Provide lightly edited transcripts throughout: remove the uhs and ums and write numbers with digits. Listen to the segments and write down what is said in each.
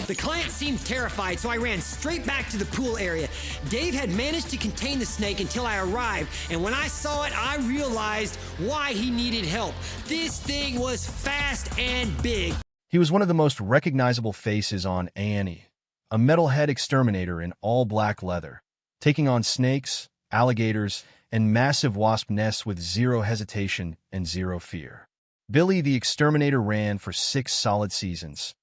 The client seemed terrified, so I ran straight back to the pool area. Dave had managed to contain the snake until I arrived, and when I saw it, I realized why he needed help. This thing was fast and big. He was one of the most recognizable faces on A&E, a metalhead exterminator in all black leather, taking on snakes, alligators, and massive wasp nests with zero hesitation and zero fear. Billy the Exterminator ran for 6 solid seasons,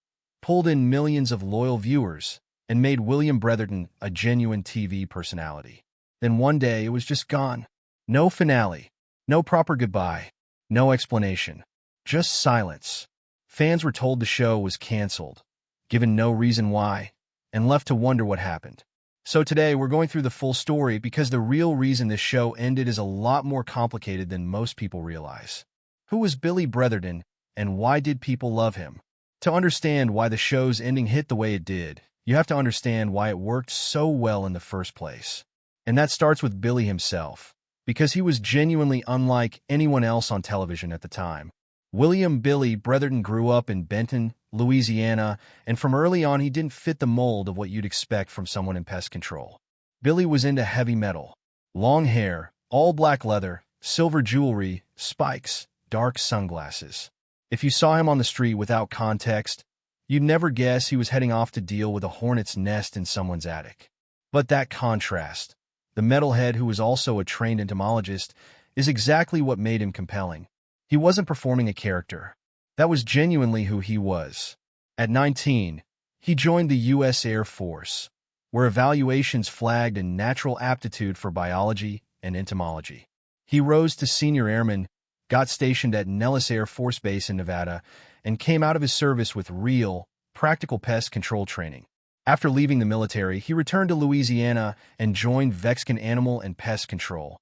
pulled in millions of loyal viewers, and made Billy Bretherton a genuine TV personality. Then one day it was just gone. No finale, no proper goodbye, no explanation, just silence. Fans were told the show was canceled, given no reason why, and left to wonder what happened. So today we're going through the full story because the real reason this show ended is a lot more complicated than most people realize. Who was Billy Bretherton, and why did people love him? To understand why the show's ending hit the way it did, you have to understand why it worked so well in the first place. And that starts with Billy himself, because he was genuinely unlike anyone else on television at the time. Billy Bretherton grew up in Benton, Louisiana, and from early on he didn't fit the mold of what you'd expect from someone in pest control. Billy was into heavy metal, long hair, all black leather, silver jewelry, spikes, dark sunglasses. If you saw him on the street without context, you'd never guess he was heading off to deal with a hornet's nest in someone's attic. But that contrast, the metalhead who was also a trained entomologist, is exactly what made him compelling. He wasn't performing a character. That was genuinely who he was. At 19, he joined the U.S. Air Force, where evaluations flagged a natural aptitude for biology and entomology. He rose to senior airman, got stationed at Nellis Air Force Base in Nevada, and came out of his service with real, practical pest control training. After leaving the military, he returned to Louisiana and joined Vexcon Animal and Pest Control,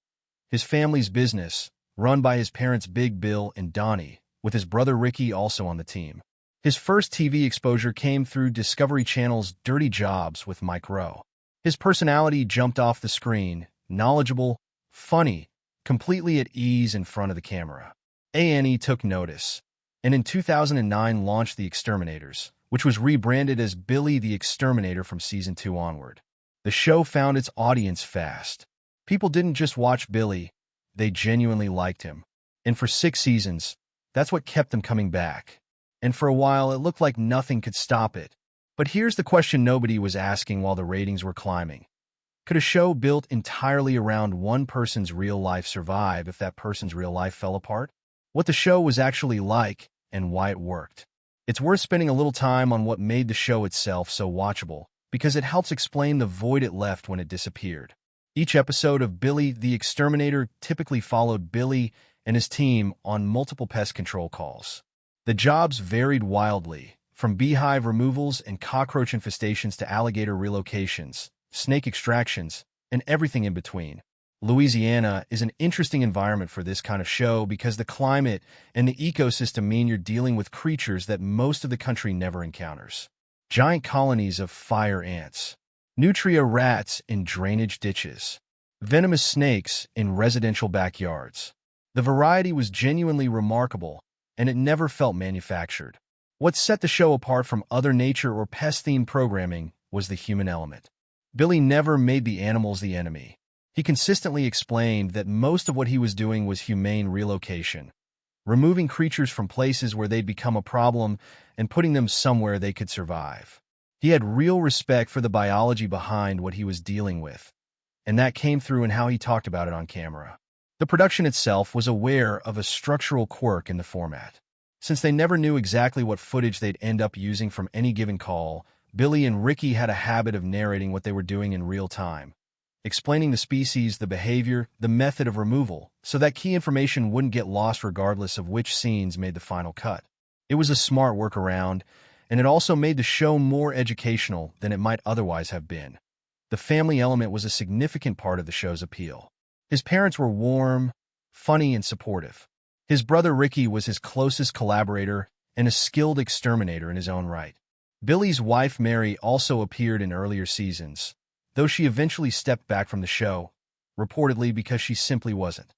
his family's business, run by his parents Big Bill and Donnie, with his brother Ricky also on the team. His first TV exposure came through Discovery Channel's Dirty Jobs with Mike Rowe. His personality jumped off the screen, knowledgeable, funny, completely at ease in front of the camera. A&E took notice, and in 2009 launched The Exterminators, which was rebranded as Billy the Exterminator from Season 2 onward. The show found its audience fast. People didn't just watch Billy, they genuinely liked him. And for 6 seasons, that's what kept them coming back. And for a while, it looked like nothing could stop it. But here's the question nobody was asking while the ratings were climbing. Could a show built entirely around one person's real life survive if that person's real life fell apart? What the show was actually like and why it worked. It's worth spending a little time on what made the show itself so watchable, because it helps explain the void it left when it disappeared. Each episode of Billy the Exterminator typically followed Billy and his team on multiple pest control calls. The jobs varied wildly, from beehive removals and cockroach infestations to alligator relocations, snake extractions, and everything in between. Louisiana is an interesting environment for this kind of show because the climate and the ecosystem mean you're dealing with creatures that most of the country never encounters. Giant colonies of fire ants, nutria rats in drainage ditches, venomous snakes in residential backyards. The variety was genuinely remarkable, and it never felt manufactured. What set the show apart from other nature or pest-themed programming was the human element. Billy never made the animals the enemy. He consistently explained that most of what he was doing was humane relocation, removing creatures from places where they'd become a problem and putting them somewhere they could survive. He had real respect for the biology behind what he was dealing with, and that came through in how he talked about it on camera. The production itself was aware of a structural quirk in the format. Since they never knew exactly what footage they'd end up using from any given call, Billy and Ricky had a habit of narrating what they were doing in real time, explaining the species, the behavior, the method of removal, so that key information wouldn't get lost regardless of which scenes made the final cut. It was a smart workaround, and it also made the show more educational than it might otherwise have been. The family element was a significant part of the show's appeal. His parents were warm, funny, and supportive. His brother Ricky was his closest collaborator and a skilled exterminator in his own right. Billy's wife Mary also appeared in earlier seasons, though she eventually stepped back from the show, reportedly because she simply wasn't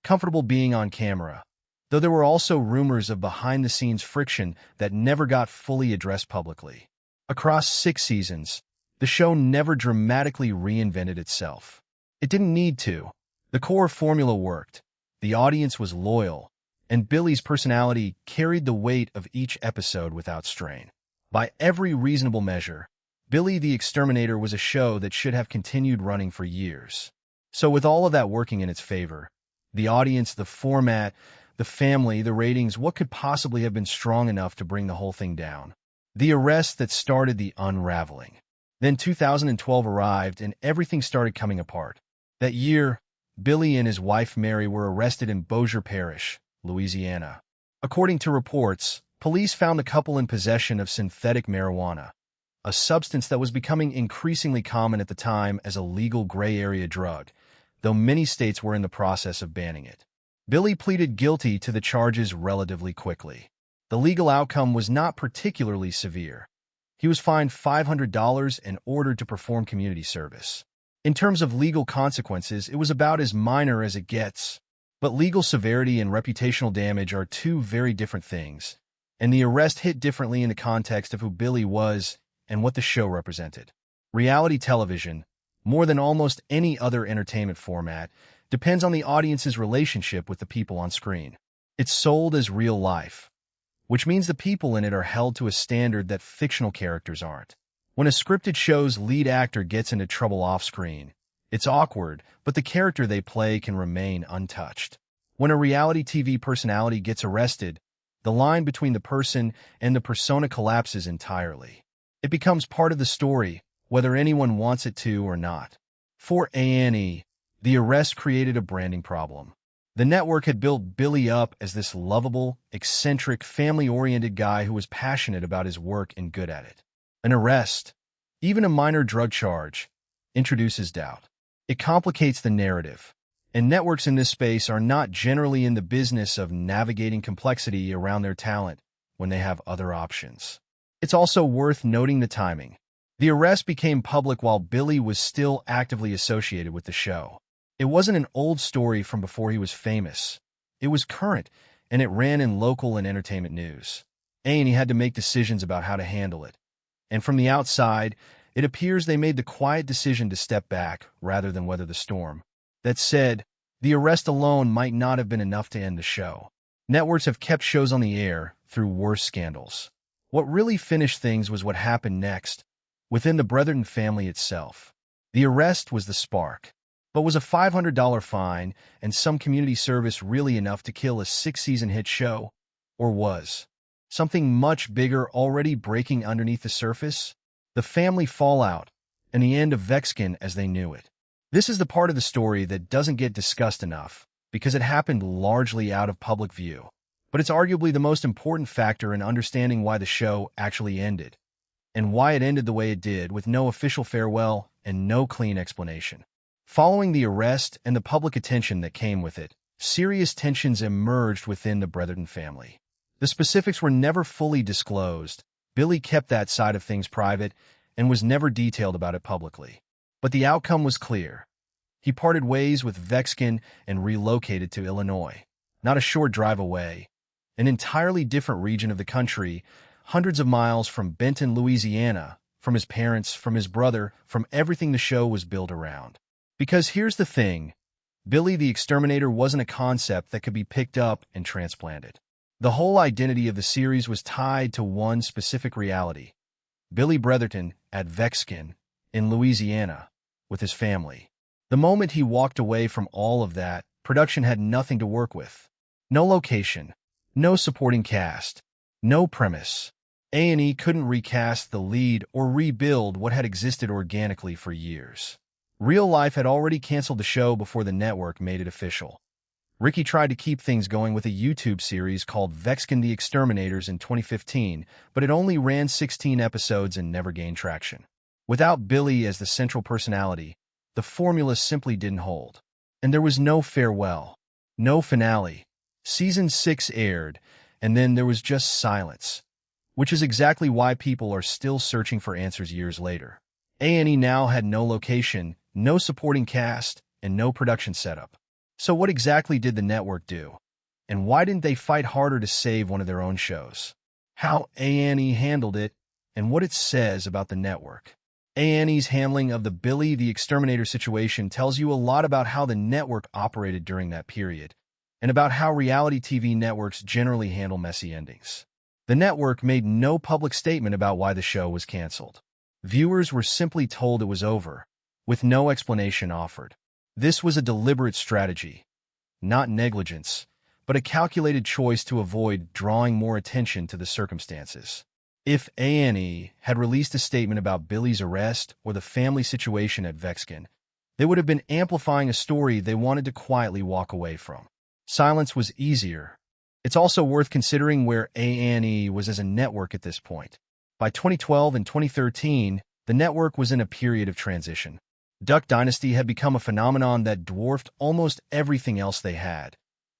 comfortable being on camera, though there were also rumors of behind-the-scenes friction that never got fully addressed publicly. Across 6 seasons, the show never dramatically reinvented itself. It didn't need to. The core formula worked, the audience was loyal, and Billy's personality carried the weight of each episode without strain. By every reasonable measure, Billy the Exterminator was a show that should have continued running for years. So with all of that working in its favor, the audience, the format, the family, the ratings, what could possibly have been strong enough to bring the whole thing down? The arrest that started the unraveling. Then 2012 arrived and everything started coming apart. That year, Billy and his wife Mary were arrested in Bossier Parish, Louisiana. According to reports, police found the couple in possession of synthetic marijuana, a substance that was becoming increasingly common at the time as a legal gray area drug, though many states were in the process of banning it. Billy pleaded guilty to the charges relatively quickly. The legal outcome was not particularly severe. He was fined $500 and ordered to perform community service. In terms of legal consequences, it was about as minor as it gets. But legal severity and reputational damage are two very different things, and the arrest hit differently in the context of who Billy was and what the show represented. Reality television, more than almost any other entertainment format, depends on the audience's relationship with the people on screen. It's sold as real life, which means the people in it are held to a standard that fictional characters aren't. When a scripted show's lead actor gets into trouble off-screen, it's awkward, but the character they play can remain untouched. When a reality TV personality gets arrested, the line between the person and the persona collapses entirely. It becomes part of the story, whether anyone wants it to or not. For A&E, the arrest created a branding problem. The network had built Billy up as this lovable, eccentric, family-oriented guy who was passionate about his work and good at it. An arrest, even a minor drug charge, introduces doubt. It complicates the narrative, and networks in this space are not generally in the business of navigating complexity around their talent when they have other options. It's also worth noting the timing. The arrest became public while Billy was still actively associated with the show. It wasn't an old story from before he was famous. It was current, and it ran in local and entertainment news. And he had to make decisions about how to handle it. And from the outside, it appears they made the quiet decision to step back rather than weather the storm. That said, the arrest alone might not have been enough to end the show. Networks have kept shows on the air through worse scandals. What really finished things was what happened next, within the Bretherton family itself. The arrest was the spark. But was a $500 fine and some community service really enough to kill a 6-season hit show? Or was something much bigger already breaking underneath the surface? The family fallout, and the end of Vexcon as they knew it. This is the part of the story that doesn't get discussed enough, because it happened largely out of public view. But it's arguably the most important factor in understanding why the show actually ended, and why it ended the way it did with no official farewell and no clean explanation. Following the arrest and the public attention that came with it, serious tensions emerged within the Bretherton family. The specifics were never fully disclosed. Billy kept that side of things private and was never detailed about it publicly. But the outcome was clear. He parted ways with Vexcon and relocated to Illinois, not a short drive away, an entirely different region of the country, hundreds of miles from Benton, Louisiana, from his parents, from his brother, from everything the show was built around. Because here's the thing, Billy the Exterminator wasn't a concept that could be picked up and transplanted. The whole identity of the series was tied to one specific reality: Billy Bretherton at Vexcon in Louisiana with his family. The moment he walked away from all of that, production had nothing to work with. No location, no supporting cast, no premise. A&E couldn't recast the lead or rebuild what had existed organically for years. Real life had already canceled the show before the network made it official. Ricky tried to keep things going with a YouTube series called Vexcon the Exterminators in 2015, but it only ran 16 episodes and never gained traction. Without Billy as the central personality, the formula simply didn't hold. And there was no farewell, no finale. Season 6 aired, and then there was just silence, which is exactly why people are still searching for answers years later. A&E now had no location, no supporting cast, and no production setup. So what exactly did the network do? And why didn't they fight harder to save one of their own shows? How A&E handled it, and what it says about the network. A&E's handling of the Billy the Exterminator situation tells you a lot about how the network operated during that period, and about how reality TV networks generally handle messy endings. The network made no public statement about why the show was canceled. Viewers were simply told it was over, with no explanation offered. This was a deliberate strategy, not negligence, but a calculated choice to avoid drawing more attention to the circumstances. If A&E had released a statement about Billy's arrest or the family situation at Vexcon, they would have been amplifying a story they wanted to quietly walk away from. Silence was easier. It's also worth considering where A&E was as a network at this point. By 2012 and 2013, the network was in a period of transition. Duck Dynasty had become a phenomenon that dwarfed almost everything else they had,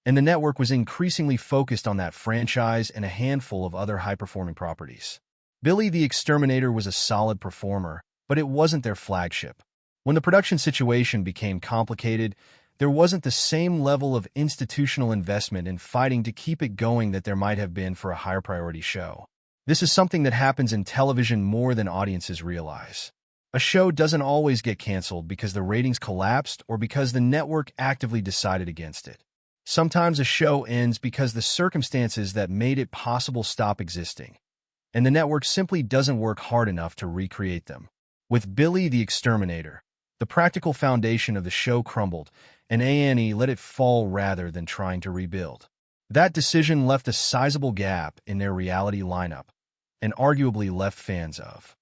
and the network was increasingly focused on that franchise and a handful of other high-performing properties. Billy the Exterminator was a solid performer, but it wasn't their flagship. When the production situation became complicated, there wasn't the same level of institutional investment in fighting to keep it going that there might have been for a higher priority show. This is something that happens in television more than audiences realize. A show doesn't always get canceled because the ratings collapsed or because the network actively decided against it. Sometimes a show ends because the circumstances that made it possible stop existing, and the network simply doesn't work hard enough to recreate them. With Billy the Exterminator, the practical foundation of the show crumbled, and A&E let it fall rather than trying to rebuild. That decision left a sizable gap in their reality lineup, and arguably left fans of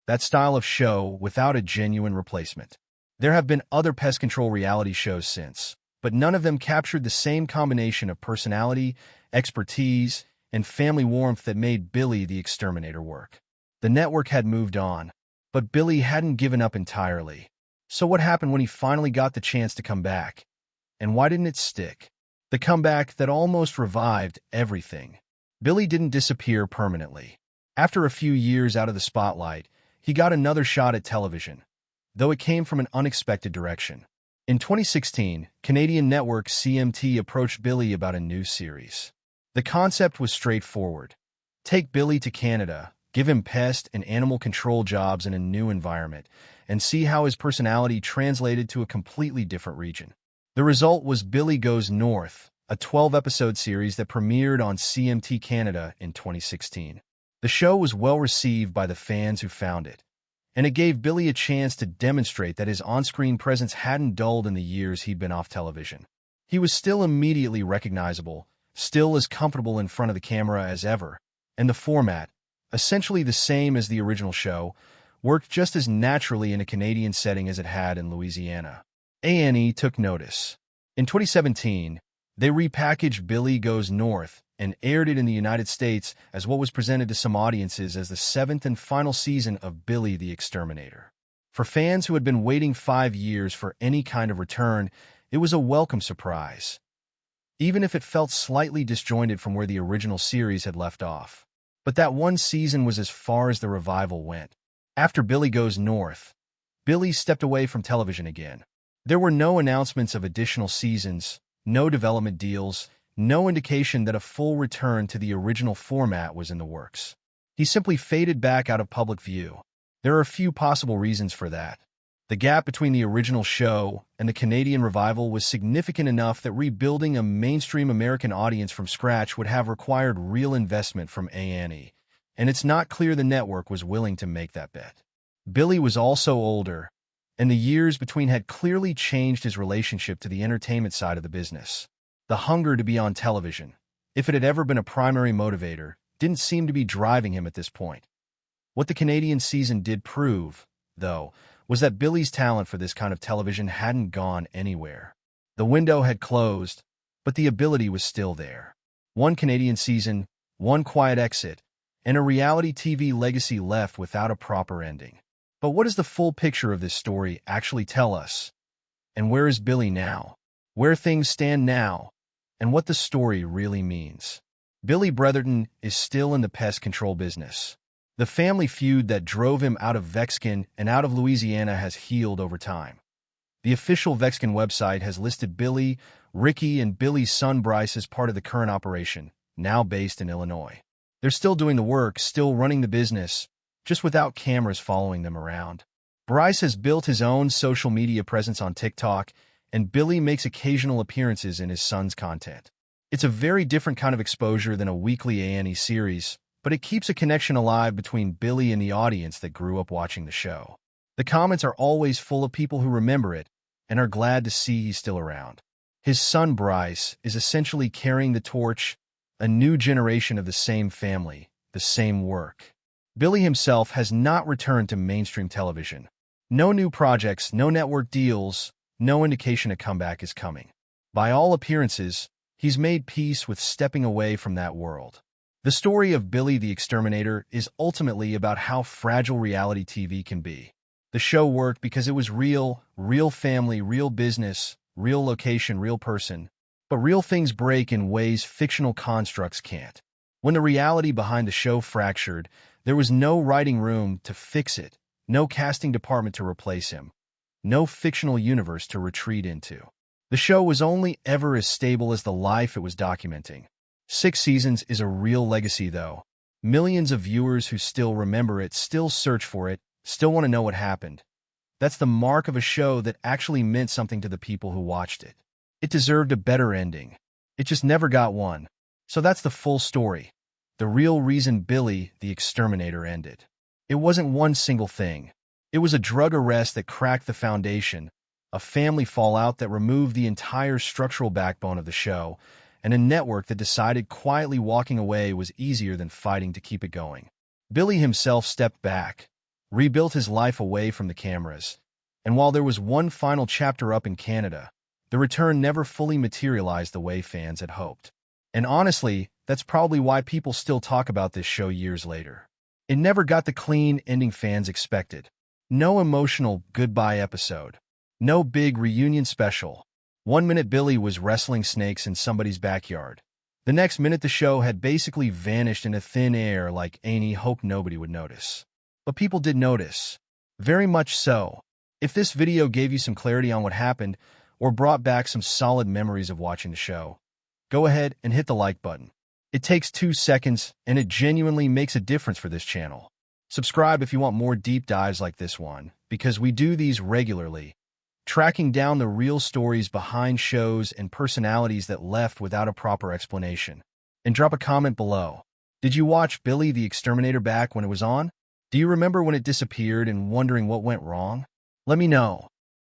that style of show without a genuine replacement. There have been other pest control reality shows since, but none of them captured the same combination of personality, expertise, and family warmth that made Billy the Exterminator work. The network had moved on, but Billy hadn't given up entirely. So what happened when he finally got the chance to come back? And why didn't it stick? The comeback that almost revived everything. Billy didn't disappear permanently. After a few years out of the spotlight, he got another shot at television, though it came from an unexpected direction. In 2016, Canadian network CMT approached Billy about a new series. The concept was straightforward. Take Billy to Canada, give him pest and animal control jobs in a new environment, and see how his personality translated to a completely different region. The result was Billy Goes North, a 12-episode series that premiered on CMT Canada in 2016. The show was well received by the fans who found it, and it gave Billy a chance to demonstrate that his on-screen presence hadn't dulled in the years he'd been off television. He was still immediately recognizable, still as comfortable in front of the camera as ever, and the format, essentially the same as the original show, worked just as naturally in a Canadian setting as it had in Louisiana. A&E took notice. In 2017, they repackaged Billy Goes North and aired it in the United States as what was presented to some audiences as the 7th and final season of Billy the Exterminator. For fans who had been waiting 5 years for any kind of return, it was a welcome surprise, even if it felt slightly disjointed from where the original series had left off. But that one season was as far as the revival went. After Billy Goes North, Billy stepped away from television again. There were no announcements of additional seasons, no development deals, no indication that a full return to the original format was in the works. He simply faded back out of public view. There are a few possible reasons for that. The gap between the original show and the Canadian revival was significant enough that rebuilding a mainstream American audience from scratch would have required real investment from A&E, and it's not clear the network was willing to make that bet. Billy was also older, and the years between had clearly changed his relationship to the entertainment side of the business. The hunger to be on television, if it had ever been a primary motivator, didn't seem to be driving him at this point. What the Canadian season did prove, though, was that Billy's talent for this kind of television hadn't gone anywhere. The window had closed, but the ability was still there. One Canadian season, one quiet exit, and a reality TV legacy left without a proper ending. But what does the full picture of this story actually tell us? And where is Billy now? Where things stand now, and what the story really means. Billy Bretherton is still in the pest control business. The family feud that drove him out of Vexcon and out of Louisiana has healed over time. The official Vexcon website has listed Billy, Ricky, and Billy's son Bryce as part of the current operation, now based in Illinois. They're still doing the work, still running the business, just without cameras following them around. Bryce has built his own social media presence on TikTok, and Billy makes occasional appearances in his son's content. It's a very different kind of exposure than a weekly A&E series, but it keeps a connection alive between Billy and the audience that grew up watching the show. The comments are always full of people who remember it and are glad to see he's still around. His son Bryce is essentially carrying the torch, a new generation of the same family, the same work. Billy himself has not returned to mainstream television. No new projects, no network deals, no indication a comeback is coming. By all appearances, he's made peace with stepping away from that world. The story of Billy the Exterminator is ultimately about how fragile reality TV can be. The show worked because it was real family, real business, real location, real person. But real things break in ways fictional constructs can't. When the reality behind the show fractured, there was no writing room to fix it, no casting department to replace him, no fictional universe to retreat into. The show was only ever as stable as the life it was documenting. 6 seasons is a real legacy, though. Millions of viewers who still remember it, still search for it, still want to know what happened. That's the mark of a show that actually meant something to the people who watched it. It deserved a better ending. It just never got one. So that's the full story. The real reason Billy the Exterminator ended. It wasn't one single thing. It was a drug arrest that cracked the foundation, a family fallout that removed the entire structural backbone of the show, and a network that decided quietly walking away was easier than fighting to keep it going. Billy himself stepped back, rebuilt his life away from the cameras, and while there was one final chapter up in Canada, the return never fully materialized the way fans had hoped. And honestly, that's probably why people still talk about this show years later. It never got the clean ending fans expected. No emotional goodbye episode. No big reunion special. One minute Billy was wrestling snakes in somebody's backyard. The next minute the show had basically vanished into thin air like A&E hoped nobody would notice. But people did notice. Very much so. If this video gave you some clarity on what happened, or brought back some solid memories of watching the show, go ahead and hit the like button. It takes 2 seconds, and it genuinely makes a difference for this channel. Subscribe if you want more deep dives like this one, because we do these regularly, tracking down the real stories behind shows and personalities that left without a proper explanation. And drop a comment below. Did you watch Billy the Exterminator back when it was on? Do you remember when it disappeared and wondering what went wrong? Let me know.